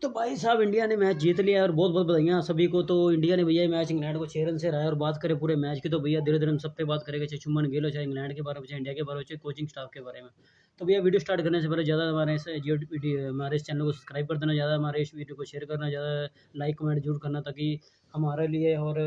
तो भाई साहब इंडिया ने मैच जीत लिया और बहुत बहुत बधाइयाँ सभी को। तो इंडिया ने भैया मैच इंग्लैंड को 6 रन से हराया। और बात करें पूरे मैच की तो भैया धीरे धीरे हम सब पे बात करेंगे, चाहे शुभमन गिल हो, चाहे इंग्लैंड के बारे में, चाहे इंडिया के बारे में, चाहे कोचिंग स्टाफ के बारे में। तो भैया वीडियो स्टार्ट करने से पहले ज़्यादा हमारे इस चैनल को सब्सक्राइब कर देना, ज़्यादा हमारे इस वीडियो को शेयर करना, ज़्यादा लाइक कमेंट जरूर करना, ताकि हमारे लिए और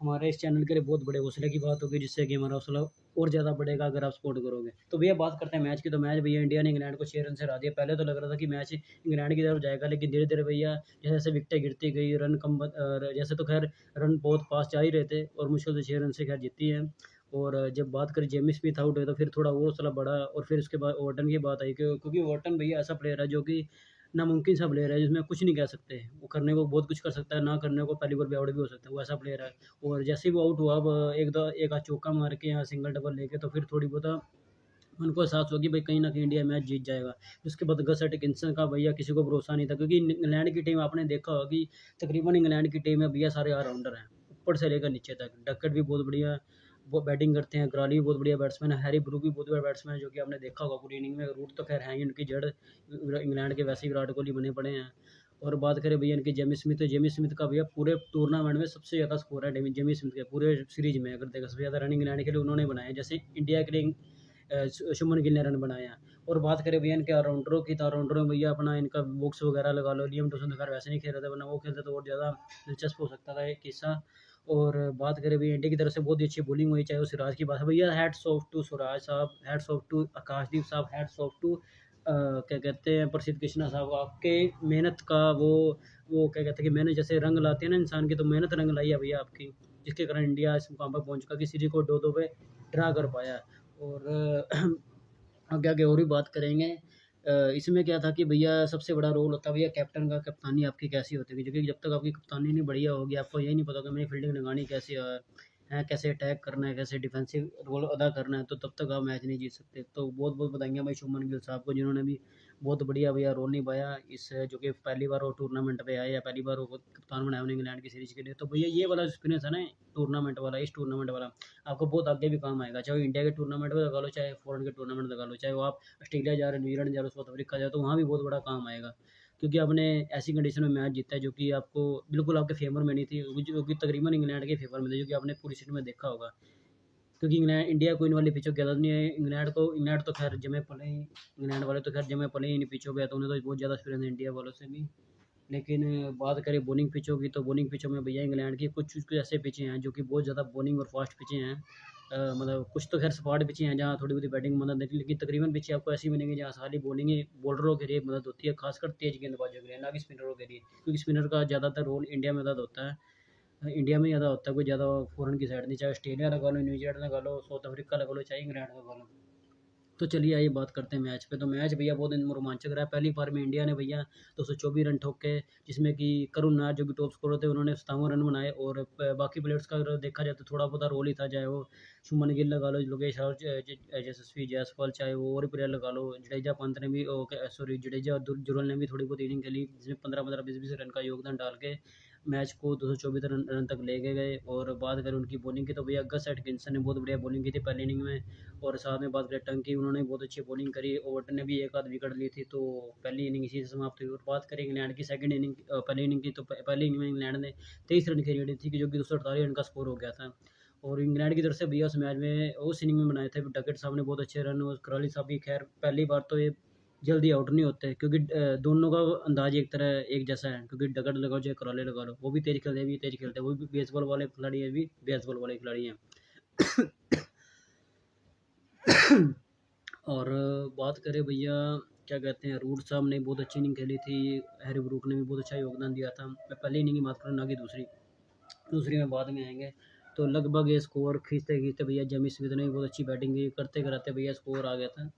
हमारे इस चैनल के लिए बहुत बड़े हौसले की बात होगी, जिससे कि हमारा हौसला और ज़्यादा बढ़ेगा अगर आप सपोर्ट करोगे। तो भैया बात करते हैं मैच की। तो मैच भैया इंडिया ने इंग्लैंड को 6 रन से हरा दिया। पहले तो लग रहा था कि मैच इंग्लैंड की तरफ जाएगा, लेकिन धीरे धीरे भैया जैसे जैसे विकेटें गिरती गई, रन कम जैसे तो खैर रन बहुत फास्ट जा ही रहे थे और मुश्किल से 6 रन से खैर जीती है। और जब बात करें जेमी स्मिथ आउट हुए तो फिर थोड़ा और हौसला बढ़ा। और फिर उसके बाद वार्टन की बात आई, क्योंकि वार्टन भैया ऐसा प्लेयर है जो कि नामुमकिन सा प्लेयर है, जिसमें कुछ नहीं कह सकते। वो करने को बहुत कुछ कर सकता है, ना करने को पहली बार भी आउट भी हो सकता है, वो ऐसा प्लेयर है। और जैसे ही वो आउट हुआ, अब एक आध चौका मार के यहाँ सिंगल डबल लेके तो फिर थोड़ी बहुत उनको एहसास हुआ कि भाई कहीं ना कहीं इंडिया मैच जीत जाएगा। उसके बाद गस एटकिंसन का भैया किसी को भरोसा नहीं था, क्योंकि इंग्लैंड की टीम आपने देखा होगा कि तकरीबन इंग्लैंड की टीम में भैया सारे ऑलराउंडर हैं, ऊपर से लेकर नीचे तक। डकट भी बहुत बढ़िया वो बैटिंग करते हैं, ग्राली भी बहुत बढ़िया बैट्समैन है, हैरी ब्रूक भी बहुत बढ़िया बैट्समैन है, जो कि आपने देखा होगा पूरी इनिंग में। रूट तो खैर है ही उनकी जड़ इंग्लैंड के, वैसे ही विराट कोहली बने पड़े हैं। और बात करें भैया इनकी जेमी स्मिथ, तो जेमी स्मिथ का भैया पूरे टूर्नामेंट में सबसे ज़्यादा स्कोर है जेमी स्मिथ के पूरे सीरीज में। अगर देखा सबसे ज़्यादा रन इंग्लैंड के लिए उन्होंने बनाए, जैसे इंडिया के लिए शुभमन गिल ने रन बनाए हैं। और बात करें भैया इनके ऑलराउंडरों की, तो ऑलराउंडरों में भैया अपना इनका बॉक्स वगैरह लगा लो, लियम टॉसन तो खैर वैसे नहीं खेल रहे थे, वरना वो खेलते तो और ज़्यादा दिलचस्प हो सकता था एक किस्सा। और बात करें भैया इंडिया की तरफ से बहुत ही अच्छी बॉलिंग हुई, चाहे वो सिराज की बात है भैया, हैट्स ऑफ टू सिराज साहब, हैट्स ऑफ टू आकाशदीप साहब, हैट्स ऑफ टू क्या कहते हैं प्रसिद्ध कृष्णा साहब। आपके मेहनत का वो क्या कहते हैं कि मेहनत जैसे रंग लाती है ना इंसान की, तो मेहनत रंग लाई है भैया आपकी, जिसके कारण इंडिया इस मुकाम पर पहुंच चुका कि सीरीज को 2-2 पे ड्रा कर पाया। और आगे आगे और भी बात करेंगे। इसमें क्या था कि भैया सबसे बड़ा रोल होता है भैया कैप्टन का, कप्तानी आपकी कैसी होती है, क्योंकि जब तक आपकी कप्तानी नहीं बढ़िया होगी, आपको यही नहीं पता कि मेरी फील्डिंग लगानी कैसे है, कैसे अटैक करना है, कैसे डिफेंसिव रोल अदा करना है, तो तब तक आप मैच नहीं जीत सकते। तो बहुत बहुत बधाइयाँ भाई शुभमन गिल साहब को, जिन्होंने भी बहुत बढ़िया भैया रोल निभाया इस, जो कि पहली बार वो टूर्नामेंट पे आए, या पहली बार वो कप्तान बनाया उन्हें इंग्लैंड की सीरीज के लिए। तो भैया ये वाला एक्सपीरियंस है ना टूर्नामेंट वाला, इस टूर्नामेंट वाला आपको बहुत आगे भी काम आएगा, चाहे वो इंडिया के टूर्नामेंट में लगा लो, चाहे फॉरेन के टूर्नामेंट लगा लो, चाहे वो आप ऑस्ट्रेलिया जा रहे हो, न्यूजीलैंड जा रहे हो, साउथ अफ्रीका जा रहे हो, तो वहाँ भी बहुत बड़ा काम आएगा। क्योंकि आपने ऐसी कंडीशन में मैच जीता है जो कि आपको बिल्कुल आपके फेवर में नहीं थी, जो कि तकरीबन इंग्लैंड के फेवर में थी, जो कि आपने पूरी सीरीज में देखा होगा। क्योंकि इंग्लैंड इंडिया को इन वाली पिचों की आदत नहीं है। इंग्लैंड तो खैर जमे पले ही, इंग्लैंड वाले तो खैर जमे पले ही इन पिचों पे, तो उन्हें तो बहुत ज़्यादा एक्सपीरियंस है इंडिया वालों से भी। लेकिन बात करें बॉलिंग पिचों की, तो बॉलिंग पिचों में भैया इंग्लैंड की कुछ कुछ ऐसे पिचें हैं जो कि बहुत ज़्यादा बॉलिंग और फास्ट पिचें हैं। मतलब कुछ तो खैर स्पॉट पिचें हैं जहाँ थोड़ी बहुत बैटिंग मदद देती है, लेकिन तकरीबन पिचें आपको ऐसी मिलेंगी जहाँ सारी बॉलिंग ही बॉलरों के लिए मदद होती है, खासकर तेज गेंदबाजों के लिए, ना कि स्पिनरों के लिए, क्योंकि स्पिनर का ज़्यादातर रोल इंडिया में ज़्यादा होता है। इंडिया में ज़्यादा होता है, कोई ज़्यादा फॉरेन की साइड नहीं, चाहे ऑस्ट्रेलिया लगा लो, न्यूजीलैंड लगा लो, साउथ अफ्रीका लगा लो, चाहे इंग्लैंड लगा लो। तो चलिए आइए बात करते हैं मैच पे। तो मैच भैया बहुत रोमांचक रहा है। पहली बार में इंडिया ने भैया 224 रन ठोके, जिसमें कि करुण नायर जो कि टॉप स्कोरर थे, उन्होंने 57 रन बनाए। और बाकी प्लेयर्स का अगर देखा जाए तो थोड़ा बहुत रोल ही था, चाहे वो शुभमन गिल लगा लो, लोकेश और यशस्वी जायसवाल, चाहे वो और प्लेयर लगा लो, जडेजा पंत ने भी सॉरी जडेजा और जुरल ने भी थोड़ी बहुत इनिंग खेली, जिसमें 15-15 20-20 रन का योगदान डाल के मैच को 224 रन तक ले गए। और बात करें उनकी बॉलिंग की, तो भैया गस एटकिंसन ने बहुत बढ़िया बॉलिंग की थी पहली इनिंग में। और साथ में बात करें टंग की, उन्होंने बहुत अच्छी बॉलिंग करी, ओवरटन ने भी एक आध विकेट ली थी। तो पहली इनिंग इसी से समाप्त हुई। और बात करें इंग्लैंड की सेकंड इनिंग, पहली इनिंग की, तो पहली इनिंग में इंग्लैंड ने 23 रन की लीड थी, जो कि 248 रन का स्कोर हो गया था। और इंग्लैंड की तरफ से भैया उस मैच में उस इनिंग में बनाए थे डकट साहब ने बहुत अच्छे रन, और कराली साहब भी खैर पहली बार तो ये जल्दी आउट नहीं होते, क्योंकि दोनों का अंदाज एक तरह एक जैसा है, क्योंकि डकट लगाओ चाहे कराली लगा लो, वो भी तेज खेलते हैं, भी तेज खेलते हैं, वो भी बेसबॉल वाले खिलाड़ी है, भी बेसबॉल वाले खिलाड़ी हैं। और बात करें भैया क्या कहते हैं, रूट साहब ने बहुत अच्छी इनिंग खेली थी, हैरी ब्रूक ने भी बहुत अच्छा योगदान दिया था। मैं पहली इनिंग की बात करूँ, ना कि दूसरी, दूसरी में बाद में आएंगे। तो लगभग ये स्कोर खींचते खींचते भैया जेमी स्मिथ ने भी बहुत अच्छी बैटिंग की, करते कराते भैया स्कोर आ गया था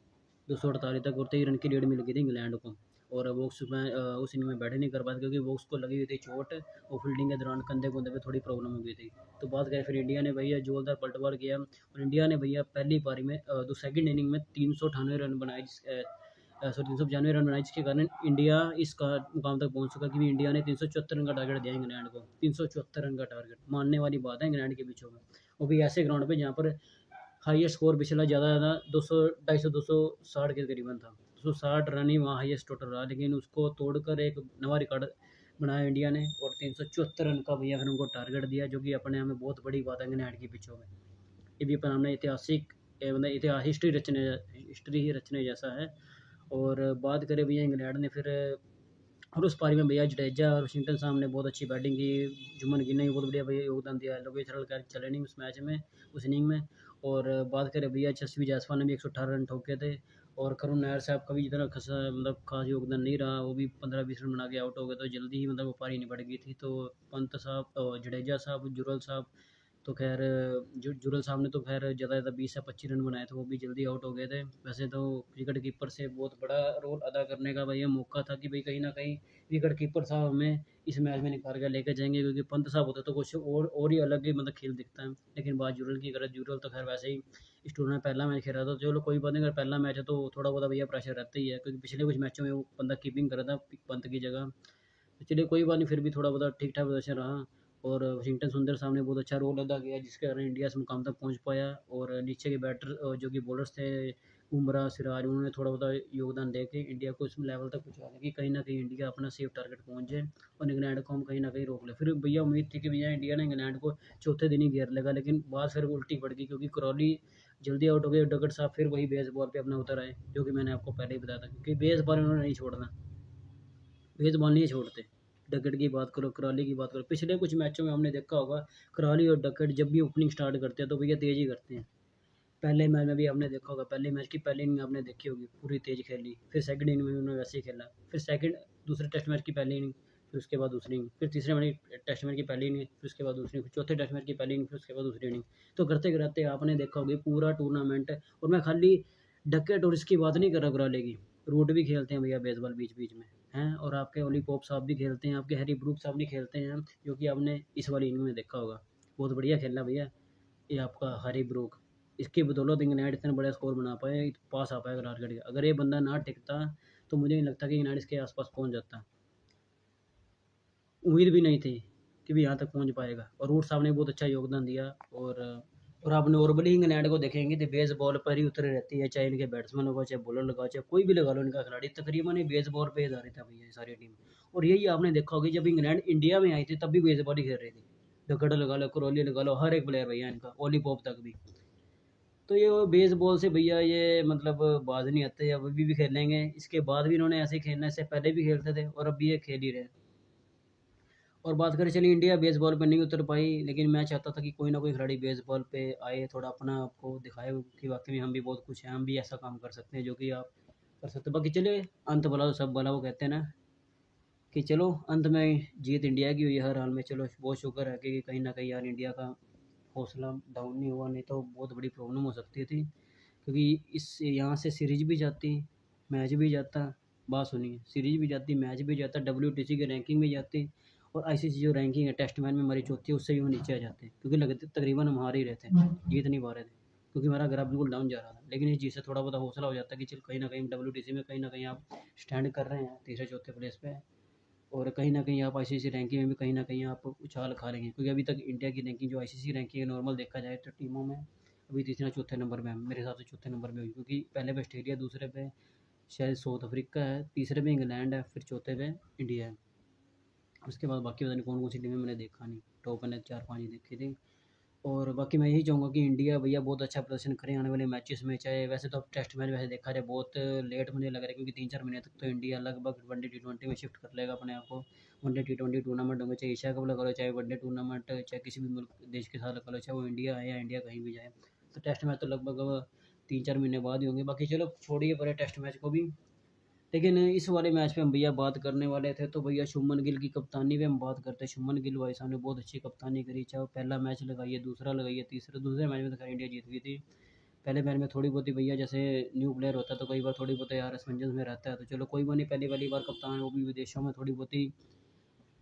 248 तक, और 23 रन की लीड मिल गई थी इंग्लैंड को। और वो उस इनिंग में बैट नहीं कर पाया, क्योंकि वो उसको लगी हुई थी चोट, और फील्डिंग के दौरान कंधे कुंधे पे थोड़ी प्रॉब्लम हो गई थी। तो बात करें फिर इंडिया ने भैया जोरदार पलटवार किया, और इंडिया ने भैया पहली पारी में सेकंड इनिंग में 398 रन बनाए, 395 रन बनाए, जिसके कारण इंडिया इसका मुकाम तक पहुंच सका, क्योंकि इंडिया ने 374 रन का टारगेट दिया इंग्लैंड को, 374 रन का टारगेट मानने वाली बात है इंग्लैंड के बीचों में, वो भी ऐसे ग्राउंड पे जहाँ पर हाईएस्ट स्कोर पिछला ज़्यादा 200 250 260 के करीबन था। 260 रन ही वहाँ हाईएस्ट टोटल रहा, लेकिन उसको तोड़कर एक नवा रिकॉर्ड बनाया इंडिया ने और 374 रन का भैया फिर उनको टारगेट दिया, जो कि अपने आप में बहुत बड़ी बात है इंग्लैंड की पिचों में। ये भी अपना हमने ऐतिहासिक मतलब इतिहास हिस्ट्री ही रचने जैसा है। और बात करें भैया इंग्लैंड ने फिर और उस पारी में भैया जडेजा और वाशिंगटन साहब ने बहुत अच्छी बैटिंग की, जुम्मन गिल ने भी बहुत बढ़िया भैया योगदान दिया, लोकेश राहुल चले नहीं उस मैच में, उस इनिंग में। और बात करें भैया यशस्वी जायसवाल ने भी 118 रन ठोके थे, और करुण नायर साहब का भी जितना खास योगदान नहीं रहा, वो भी 15-20 रन बना के आउट हो गए, तो जल्दी ही मतलब वो पारी निपट गई थी। तो पंत साहब, जडेजा साहब, जुरल साहब, तो खैर जुरल साहब ने तो खैर ज़्यादा 20 या 25 रन बनाए थे, वो भी जल्दी आउट हो गए थे। वैसे तो विकेट कीपर से बहुत बड़ा रोल अदा करने का भैया मौका था कि भाई कहीं ना कहीं विकेट कीपर साहब हमें इस मैच में निकाल कर लेके जाएंगे, क्योंकि पंत साहब होते तो कुछ और ही अलग ही मतलब खेल दिखता है। लेकिन बात जुरल की अगर जुरल तो खैर वैसे ही इस टूर्नामेंट पहला मैच खेल रहा था, चलो कोई बात नहीं, अगर पहला मैच है तो थोड़ा बहुत भैया प्रेशर रहता ही है, क्योंकि पिछले कुछ मैचों में वो बंदा कीपिंग कर रहा था पंत की जगह। तो चलिए कोई बात नहीं, फिर भी थोड़ा बहुत ठीक ठाक प्रदर्शन रहा। और वाशिंगटन सुंदर साहब ने बहुत अच्छा रोल अदा किया, जिसके कारण इंडिया इस मुकाम तक पहुंच पाया। और नीचे के बैटर जो कि बॉलर्स थे, बुमराह, सिराज, उन्होंने थोड़ा बहुत योगदान दे के इंडिया को इस लेवल तक पहुँचा कि कहीं ना कहीं इंडिया अपना सेफ टारगेट पहुँच जाए और इंग्लैंड को हम कहीं ना कहीं रोक ले। फिर भैया उम्मीद थी कि भैया इंडिया ने इंग्लैंड को चौथे दिन ही घेर लेगा, लेकिन बात फिर उल्टी पड़ गई, क्योंकि करौली जल्दी आउट हो गए, डगट साहब फिर वही बेस बॉल पे अपना उतर आए, जो कि मैंने आपको पहले ही बताया था, क्योंकि बेस बॉल उन्होंने नहीं छोड़ना, बेस बॉल नहीं छोड़ते। डकट की बात करो, कराली की बात करो, पिछले कुछ मैचों में हमने देखा होगा कराली और डकट जब भी ओपनिंग स्टार्ट करते हैं तो भैया तेज़ ही करते हैं। पहले मैच में भी आपने देखा होगा, पहले मैच की पहली इनिंग आपने देखी होगी, पूरी तेज़ खेली, फिर सेकंड इनिंग में भी उन्होंने वैसे ही खेला, फिर दूसरे टेस्ट मैच की पहली इनिंग, फिर उसके बाद दूसरी इनिंग, फिर तीसरे मैच टेस्ट मैच की पहली इनिंग, फिर उसके बाद दूसरी, फिर चौथे टेस्ट मैच की पहली इनिंग, फिर उसके बाद दूसरी इनिंग। तो करते करते आपने देखा होगा पूरा टूर्नामेंट। और मैं खाली डकैट और इसकी बात नहीं कर रहा कराले की, रूट भी खेलते हैं भैया बेसबॉल बीच बीच में हैं, और आपके ओली पोप साहब भी खेलते हैं, आपके हैरी ब्रूक साहब भी खेलते हैं, जो कि आपने इस वाली इनिंग में देखा होगा, बहुत बढ़िया खेलना भैया ये आपका हैरी ब्रूक। इसकी बदौलत इंग्लैंड इतना बड़ा स्कोर बना पाए, पास आ पाएगा टारगेट के। अगर ये बंदा ना टिकता तो मुझे नहीं लगता कि इंग्लैंड इसके आसपास पहुंच जाता, उम्मीद भी नहीं थी कि भी यहाँ तक पहुँच पाएगा। और रूट साहब ने बहुत अच्छा योगदान दिया। और आप नॉर्मली इंग्लैंड को देखेंगे तो बेस बॉल पर ही उतरे रहती है, चाहे इनके बैट्समैन होगा, चाहे बॉलर लगा, चाहे कोई भी लगा लो, इनका खिलाड़ी तकरीबन ही बेस बॉल पे ही आधारित है भैया ये सारी टीम। और यही आपने देखा होगा जब इंग्लैंड इंडिया में आई थी तब भी बेस बॉल ही खेल रही थी, डकट लगा लो, करौली लगा लो, हर एक प्लेयर भैया इनका, ओली पॉप तक भी। तो ये बेस बॉल से भैया ये मतलब बाज नहीं आते, अब भी खेलेंगे, इसके बाद भी इन्होंने ऐसे ही खेलना, इससे पहले भी खेलते थे और अब भी ये खेल ही रहे। और बात करें, चलिए इंडिया बेसबॉल पे नहीं उतर पाई, लेकिन मैं चाहता था कि कोई ना कोई खिलाड़ी बेसबॉल पे आए, थोड़ा अपना आपको दिखाए कि वाकई में हम भी बहुत कुछ हैं, हम भी ऐसा काम कर सकते हैं जो कि आप कर सकते हैं। बाकी चलिए अंत भला तो सब भला, वो कहते हैं ना कि चलो अंत में जीत इंडिया की हुई है हर हाल में। चलो बहुत शुक्र है कि कहीं ना कहीं यार इंडिया का हौसला डाउन नहीं हुआ, नहीं तो बहुत बड़ी प्रॉब्लम हो सकती थी, क्योंकि इस यहाँ से सीरीज भी जाती, मैच भी जाता, बात सुनिए, सीरीज भी जाती, मैच भी जाता, WTC की रैंकिंग भी जाती, और ICC जो रैंकिंग है टेस्ट मैच में हमारी चौथी है, उससे भी वो नीचे आ जाते, क्योंकि लगते तकरीबन हम हार ही रहते हैं, जीत नहीं पा रहे थे, क्योंकि हमारा ग्राफ बिल्कुल डाउन जा रहा था। लेकिन इस चीज़ से थोड़ा बहुत हौसला हो जाता है कि चल कहीं ना कहीं WTC में कहीं ना कहीं आप स्टैंड कर रहे हैं तीसरे चौथे प्लेस पे, और कहीं न कहीं आप ICC रैंकिंग में भी कहीं न कहीं आप उछाल खा लेंगे, क्योंकि अभी तक इंडिया की रैंकिंग जो ICC रैंकिंग है नॉर्मल देखा जाए तो टीमों में अभी तीसरे चौथे नंबर पे है, मेरे हिसाब से चौथे नंबर पे हुई, क्योंकि पहले पे ऑस्ट्रेलिया, दूसरे पे शायद साउथ अफ्रीका है, तीसरे पे इंग्लैंड है, फिर चौथे पे इंडिया है। उसके बाद बाकी पता नहीं कौन कौन सी टीमें मैंने देखा नहीं, टॉप मैंने 4-5 ही देखी थी। और बाकी मैं यही चाहूँगा कि इंडिया भैया बहुत अच्छा प्रदर्शन करें आने वाले मैचेस में, चाहे वैसे तो अब टेस्ट मैच वैसे देखा जाए बहुत लेट मुझे लग रहा है, क्योंकि 3-4 महीने तक तो इंडिया लगभग वनडे T20 में शिफ्ट कर लेगा अपने आप को। वनडे T20 टूर्नामेंट होंगे, चाहे एशिया कप लगा लो, चाहे वनडे टूर्नामेंट, चाहे किसी भी मुल्क देश के साथ लगा लो, चाहे वो इंडिया आए या इंडिया कहीं भी जाए, तो टेस्ट मैच तो लगभग अब 3-4 महीने बाद ही होंगे। बाकी चलो छोड़िए पहले टेस्ट मैच को भी, लेकिन इस वाले मैच पे हम भैया बात करने वाले थे, तो भैया शुभमन गिल की कप्तानी पे हम बात करते हैं। शुभमन गिल भाई साहब ने बहुत अच्छी कप्तानी करी, चाहे वो पहला मैच लगाइए, दूसरा लगाइए, तीसरा, दूसरे मैच में तो खैर इंडिया जीत गई थी। पहले मैच में थोड़ी बहुत ही भैया जैसे न्यू प्लेयर होता है तो कई बार थोड़ी बहुत यार असमंजस में रहता है, तो चलो कोई बात नहीं, पहली वाली बार कप्तान है, वो भी विदेशों में थोड़ी बहुत ही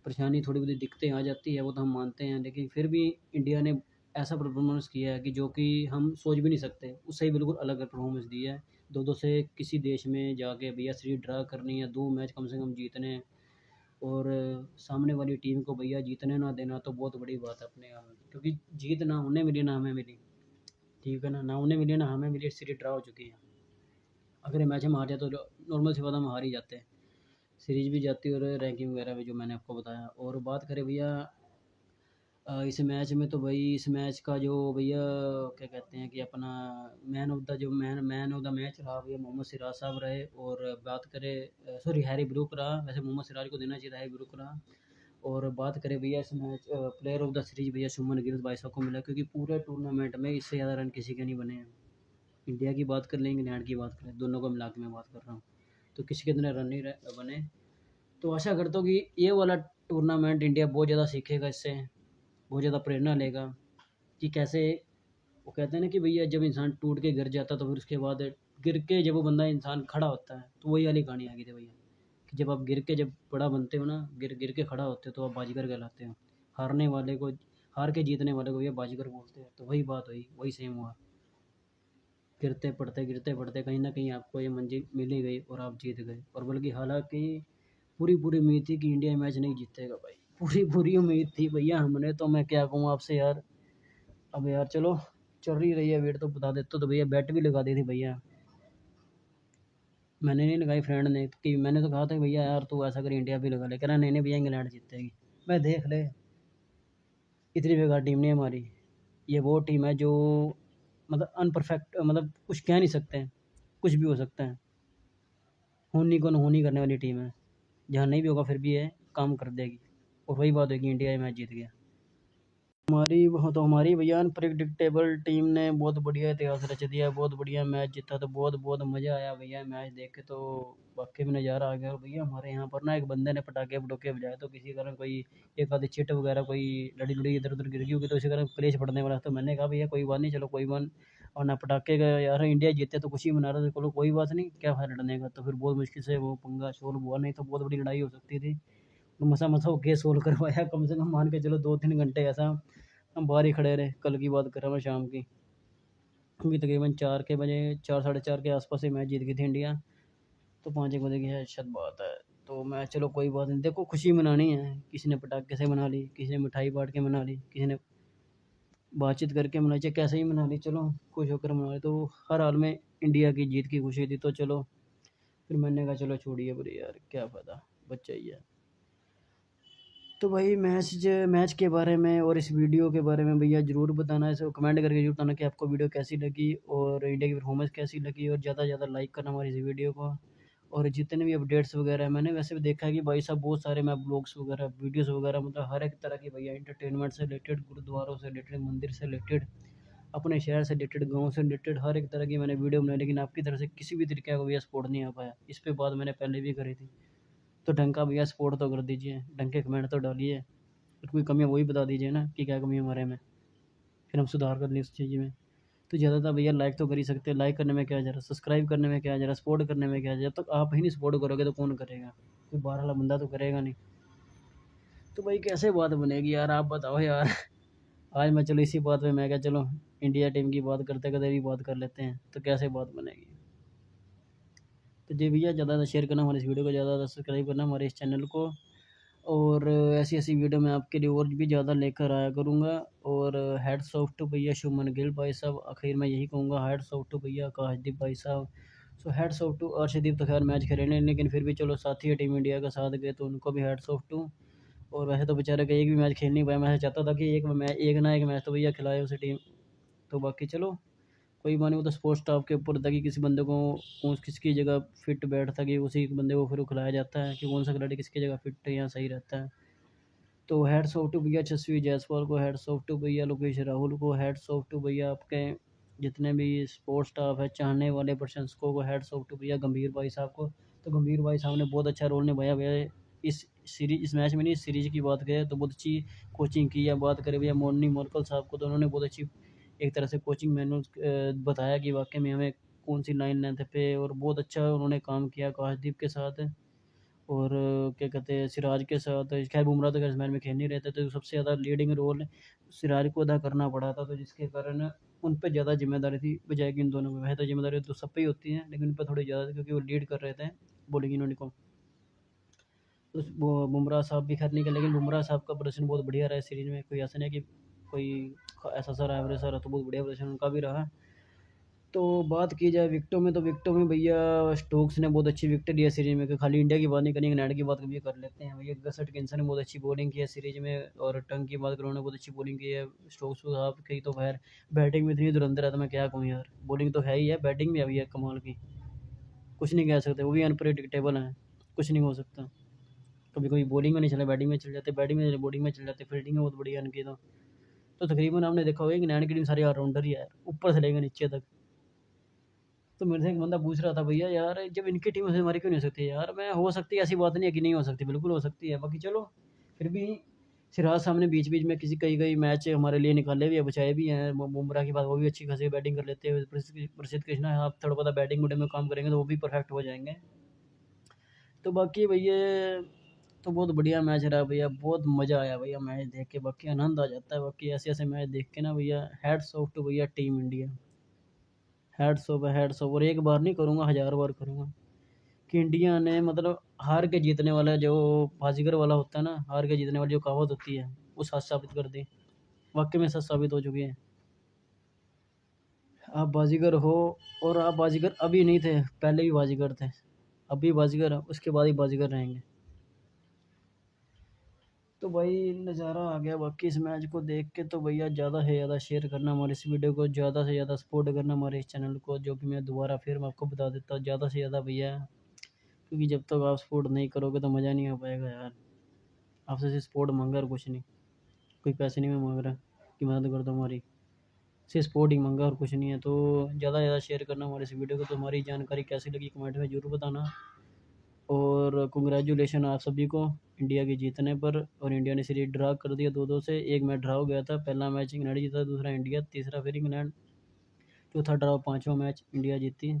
परेशानी, थोड़ी बहुत ही दिक्कतें आ जाती है, वो तो हम मानते हैं, लेकिन फिर भी इंडिया ने ऐसा परफॉर्मेंस किया है कि जो कि हम सोच भी नहीं सकते, उससे ही बिल्कुल अलग परफॉर्मेंस दी है। दो से किसी देश में जाके भैया सीरीज ड्रा करनी है, 2 मैच कम से कम जीतने हैं, और सामने वाली टीम को भैया जीतने ना देना तो बहुत बड़ी बात है अपने आप में, क्योंकि जीत ना उन्हें मिली ना हमें मिली, ठीक है ना, ना उन्हें मिली ना हमें मिली, सीरीज ड्रा हो चुकी है। अगर ये मैच हम हार जाए तो नॉर्मल सी बात हम हार ही जाते हैं, सीरीज भी जाती है और रैंकिंग वगैरह भी जो मैंने आपको बताया। और बात करें भैया इस मैच में, तो भाई इस मैच का जो भैया क्या कहते हैं कि अपना मैन ऑफ द जो मैन ऑफ द मैच रहा भैया मोहम्मद सिराज साहब रहे। और बात करें सॉरी हैरी ब्रूक रहा, वैसे मोहम्मद सिराज को देना चाहिए था, हैरी ब्रूक रहा। और बात करें भैया इस match player of the series भैया शुभमन गिल भाई साहब को मिला, क्योंकि पूरे टूर्नामेंट में इससे ज़्यादा रन किसी के नहीं बने हैं। इंडिया की बात कर लें, इंग्लैंड की बात करें, दोनों को मिला के मैं बात कर रहा हूँ, तो किसी के इतने रन नहीं बने। तो आशा करता हूँ कि ये वाला टूर्नामेंट इंडिया बहुत ज़्यादा सीखेगा इससे, बहुत ज़्यादा प्रेरणा लेगा कि कैसे, वो कहते हैं ना कि भैया जब इंसान टूट के गिर जाता तो फिर उसके बाद गिर के जब वो बंदा इंसान खड़ा होता है, तो वही वाली कहानी आ गई थी भैया कि जब आप गिर के जब बड़ा बनते हो ना, गिर गिर के खड़ा होते हो तो आप बाजीगर कहलाते हो। हारने वाले को, हार के जीतने वाले को भैया बाजीगर बोलते हैं। तो वही बात हुई, वही सेम हुआ, गिरते पड़ते कहीं ना कहीं आपको ये मंजिल मिल ही गई और आप जीत गए। और बल्कि हालांकि पूरी पूरी उम्मीद थी कि इंडिया मैच नहीं जीतेगा भाई, पूरी पूरी उम्मीद थी भैया हमने, तो मैं क्या कहूँ आपसे यार। अब यार चलो, चल रही रही है वेट, तो बता देते तो भैया बैट भी लगा दी थी भैया, मैंने नहीं लगाई, फ्रेंड ने, कि मैंने तो कहा था कि भैया यार तू ऐसा कर इंडिया भी लगा ले, कह रहा नहीं नहीं भैया इंग्लैंड जीतेगी। मैं देख ले, इतनी बेकार टीम नहीं है हमारी, ये वो टीम है जो मतलब अनपरफेक्ट, मतलब कुछ कह नहीं सकते हैं, कुछ भी हो सकता है, होनी को नहोनी करने वाली टीम है, जहाँ नहीं भी होगा फिर भी ये काम कर देगी। और वही बात होगी, इंडिया ये मैच जीत गया। हमारी भैया अनप्रिडिक्टेबल टीम ने बहुत बढ़िया इतिहास रच दिया, बहुत बढ़िया मैच जीता, तो बहुत बहुत मज़ा आया भैया मैच देख के, तो वाकई में नज़ारा आ गया। और भैया हमारे यहाँ पर ना एक बंदे ने पटाखे पटूखे बजाए, तो किसी कारण कोई एक आधी चिट वगैरह कोई लड़ी लड़ी इधर उधर गिर गई होगी, तो इसी कारण क्लेश पड़ने वाला। तो मैंने कहा भैया कोई बात नहीं, चलो कोई बात, और ना पटाखे का यार इंडिया जीते तो खुशी मना रहे थे, चलो कोई बात नहीं, क्या फायदा लड़ने का। तो फिर बहुत मुश्किल से वो पंगा सोल्व हुआ, नहीं तो बहुत बड़ी लड़ाई हो सकती थी। तो मसा मसा वो केस सोल्व करवाया, कम से कम मान के चलो 2-3 घंटे ऐसा हम बाहर ही खड़े रहे। कल की बात कर रहा हूँ मैं, शाम की, अभी तकरीबन 4 के बजे, 4 साढ़े 4 के आसपास ही मैच जीत गई थी इंडिया, तो 5 1 बजे की है शायद बात है। तो मैं चलो कोई बात नहीं, देखो खुशी मनानी है, किसी ने पटाखे से मना ली, किसी ने मिठाई बांट के मना ली, किसी ने बातचीत करके मनाई, चाहे कैसे ही मना ली, चलो खुश होकर मना ली। तो हर हाल में इंडिया की जीत की खुशी थी, तो चलो फिर मैंने कहा चलो छोड़िए बुरी यार, क्या फ़ायदा, बच्चा ही है। तो भाई मैच के बारे में और इस वीडियो के बारे में भैया ज़रूर बताना, ऐसे कमेंट करके ज़रूर बताना कि आपको वीडियो कैसी लगी और इंडिया की परफॉर्मेंस कैसी लगी, और ज़्यादा से ज़्यादा लाइक करना हमारी इस वीडियो को। और जितने भी अपडेट्स वगैरह हैं, मैंने वैसे भी देखा है कि भाई साहब बहुत सारे मैं ब्लॉग्स वगैरह वीडियोस वगैरह, मतलब हर एक तरह की भैया एंटरटेनमेंट से रिलेटेड, गुरुद्वारों से रिलेटेड, मंदिर से रिलेटेड, अपने शहर से रिलेटेड, गाँव से रिलेटेड, हर एक तरह की मैंने वीडियो बनाई, लेकिन आपकी तरफ से किसी भी तरीके का भैया सपोर्ट नहीं आ पाया। इस पे बात मैंने पहले भी करी थी, तो ढंग का भैया सपोर्ट तो कर दीजिए, ढंग के कमेंट तो डालिए, और कोई कमी है वही बता दीजिए ना कि क्या कमी है हमारे में, फिर हम सुधार कर लें उस चीज़ में। तो ज़्यादातर भैया लाइक तो कर ही सकते हैं, लाइक करने में क्या जा रहा है, सब्सक्राइब करने में क्या जा रहा है, सपोर्ट करने में क्या, जब तक आप ही नहीं सपोर्ट करोगे तो कौन करेगा, कोई बाहर वाला बंदा तो करेगा नहीं। तो भाई कैसे बात बनेगी यार, आप बताओ यार। आज मैं चलो इसी बात पे मैं क्या, चलो इंडिया टीम की बात करते करते भी बात कर लेते हैं, तो कैसे बात बनेगी। तो जी भैया ज़्यादा ज़्यादा शेयर करना हमारे इस वीडियो को, ज़्यादा ज़्यादा सब्सक्राइब करना हमारे इस चैनल को, और ऐसी ऐसी वीडियो मैं आपके लिए और भी ज़्यादा लेकर आया करूँगा। और हेड्स ऑफ टू भैया शुभमन गिल भाई साहब, आखिर मैं यही कहूँगा, हेड्स ऑफ टू भैया आकाशदीप भाई साहब। सो हेड्स ऑफ टू अर्शदीप, तो खैर मैच खेले नहीं, लेकिन फिर भी चलो साथी है टीम इंडिया का, साथ गए तो उनको भी हेड्स ऑफ टू। और वैसे तो बेचारे का एक भी मैच खेल नहीं पाया, मैं चाहता था कि एक ना एक मैच तो भैया खिलाए उसे टीम। तो बाकी चलो कोई बात नहीं, वो तो स्पोर्ट्स स्टाफ के ऊपर था कि किसी बंदे को कौन किसकी जगह फिट बैठता, कि उसी बंदे को फिर वो खिलाया जाता है कि कौन सा खिलाड़ी किसकी जगह फिट या सही रहता है। तो हेड्स ऑफ टू भैया यशस्वी जायसवाल को, हेड्स ऑफ टू भैया लोकेश राहुल को, हेड्स ऑफ टू भैया आपके जितने भी स्पोर्ट्स स्टाफ है, चाहने वाले प्रशंसकों को, हेड्स ऑफ टू भैया गंभीर भाई साहब को। तो गंभीर भाई साहब ने बहुत अच्छा रोल निभाया भैया इस मैच में नहीं, इस सीरीज़ की बात करें तो बहुत अच्छी कोचिंग की है। बात करें भैया मोर्नी मोरकल साहब को, तो उन्होंने बहुत अच्छी एक तरह से कोचिंग मैनुअल बताया कि वाकई में हमें कौन सी लाइन लेंथ पे, और बहुत अच्छा उन्होंने काम किया आकाशदीप के साथ। और क्या कहते हैं सिराज के साथ, खैर बुमराह तो खैर इस मैच में खेल नहीं रहते, तो सबसे ज़्यादा लीडिंग रोल सिराज को अदा करना पड़ा था, तो जिसके कारण उन पे ज़्यादा जिम्मेदारी थी बजाय कि इन दोनों में। वैसे तो जिम्मेदारी तो सब पे ही होती है, लेकिन उन पर थोड़ी ज़्यादा थी क्योंकि वो लीड कर रहे थे बॉलिंग यूनिट को। तो वो बुमराह साहब भी खैर नहीं खेले, लेकिन बुमराह साहब का प्रदर्शन बहुत बढ़िया रहा है सीरीज़ में, कोई ऐसा नहीं है कि कोई ऐसा सा रहा एवरेज सा रहा, तो बहुत बढ़िया प्रदर्शन उनका भी रहा। तो बात की जाए विकेटों में, तो विकेटों में भैया स्टोक्स ने बहुत अच्छी विकेट ली है सीरीज में, कि खाली इंडिया की बात नहीं करनी, इंग्लैंड की बात कभी कर लेते हैं भैया। गसट किंसन ने बहुत अच्छी बॉलिंग की है सीरीज में, और टंग की बात करूँ, उन्होंने बहुत अच्छी बॉलिंग की है। स्टोक्स को साहब की तो खैर बैटिंग में इतनी धुरंधर है तो मैं क्या कहूँ यार, बॉलिंग तो है ही है, बैटिंग भी अभी है कमाल की, कुछ नहीं कह सकते, वो भी अनप्रेडिक्टेबल है, कुछ नहीं हो सकता। कभी कभी बॉलिंग में नहीं चला, बैटिंग में चल जाते, बैटिंग में बॉलिंग में चल जाते, फील्डिंग में बहुत बढ़िया इनकी तो तकरीबन आपने देखा होगा कि इंग्लैंड की टीम सारी ऑलराउंडर ही है, ऊपर से लेकर नीचे तक। तो मेरे से एक बंदा पूछ रहा था भैया यार जब इनकी टीम से हमारी क्यों नहीं हो सकती यार, मैं हो सकती है, ऐसी बात नहीं है कि नहीं हो सकती, बिल्कुल हो सकती है। बाकी चलो फिर भी सिराज साहब ने बीच बीच में किसी कई कई मैच हमारे लिए निकाले भी है, बचाए भी हैं। बुमराह की बात, वो भी अच्छी खासी बैटिंग कर लेते हैं। प्रसिद्ध कृष्णा, आप थोड़ा बहुत बैटिंग में काम करेंगे तो वो भी परफेक्ट हो जाएंगे। तो बाकी भैया तो बहुत बढ़िया मैच रहा भैया, बहुत मज़ा आया भैया मैच देख के, बाकी आनंद आ जाता है बाकी ऐसे ऐसे मैच देख के ना भैया। हैट्स ऑफ टू भैया टीम इंडिया, हैट्स ऑफ है, हैट्स ऑफ। और एक बार नहीं करूँगा, 1000 बार करूँगा कि इंडिया ने मतलब हार के जीतने वाला जो बाजीगर वाला होता है ना, हार के जीतने वाली जो कहावत होती है, वो सच साबित कर दी, वाकई में सच साबित हो चुकी है। आप बाजीगर हो, और आप बाजीगर अभी नहीं थे, पहले भी बाजीगर थे, अभी बाजीगर उसके बाद ही बाजीगर रहेंगे। तो भाई नज़ारा आ गया बाकी इस मैच को देख के। तो भैया ज़्यादा से ज़्यादा शेयर करना हमारे इस वीडियो को, ज़्यादा से ज़्यादा सपोर्ट करना हमारे इस चैनल को, जो कि मैं दोबारा फिर मैं आपको बता देता हूँ, ज़्यादा से ज़्यादा भैया, क्योंकि जब तक आप सपोर्ट नहीं करोगे तो मज़ा नहीं आ पाएगा यार। आपसे सिर्फ सपोर्ट मांगा और कुछ नहीं, कोई पैसे नहीं मैं मांग रहा कि मदद कर दो हमारी, सिर्फ सपोर्ट ही मांगा और कुछ नहीं है। तो ज़्यादा से ज़्यादा शेयर करना हमारे इस वीडियो को। तो हमारी जानकारी कैसी लगी कमेंट में ज़रूर बताना, और कंग्रेचुलेशन आप सभी को इंडिया के जीतने पर। और इंडिया ने सीरीज ड्रा कर दिया 2-2 से, एक मैच ड्रा हो गया था, पहला मैच इंग्लैंड जीता, दूसरा इंडिया, तीसरा फिर इंग्लैंड, चौथा ड्रा, पाँचवा मैच इंडिया जीती।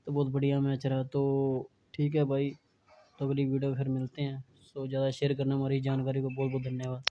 तो बहुत बढ़िया मैच रहा। तो ठीक है भाई, तो अगली वीडियो फिर मिलते हैं। सो ज़्यादा शेयर करना हमारी जानकारी को, बहुत बहुत धन्यवाद।